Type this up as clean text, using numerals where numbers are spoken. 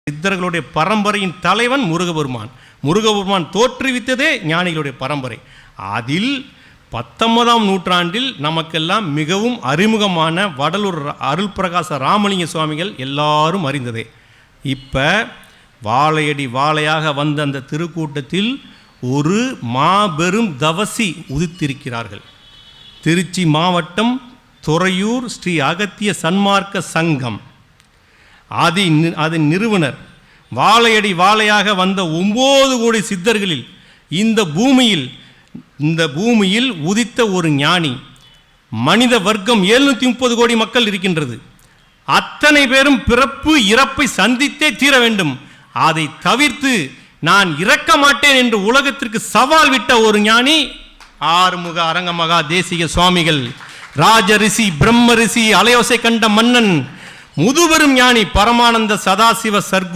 சித்தர்களுடைய பரம்பரையின் தலைவன் முருகபெருமான். முருகபெருமான் தோற்றுவித்ததே ஞானிகளுடைய பரம்பரை. அதில் 19ஆம் நூற்றாண்டில் நமக்கெல்லாம் மிகவும் அறிமுகமான வடலூர் அருள் பிரகாச ராமலிங்க சுவாமிகள் எல்லாரும் அறிந்ததே. இப்போ வாழையடி வாழையாக வந்த அந்த திருக்கூட்டத்தில் ஒரு மாபெரும் தவசி உதித்திருக்கிறார்கள். திருச்சி மாவட்டம் துறையூர் ஸ்ரீ அகத்திய சன்மார்க்க சங்கம் அதன் நிறுவனர். வாழையடி வாழையாக வந்த 9 கோடி சித்தர்களில் இந்த பூமியில் உதித்த ஒரு ஞானி. மனித வர்க்கம் 730 கோடி மக்கள் இருக்கின்றது. அத்தனை பேரும் பிறப்பு இறப்பை சந்தித்தே தீர வேண்டும். அதை தவிர்த்து நான் இறக்க மாட்டேன் என்று உலகத்திற்கு சவால் விட்ட ஒரு ஞானி ஆறுமுக அரங்கமகா தேசிக சுவாமிகள். ராஜ ரிஷி, பிரம்ம ரிஷி, அலையோசை கண்ட மன்னன், முதுபெரும் ஞானி பரமானந்த சதாசிவ சர்க்கு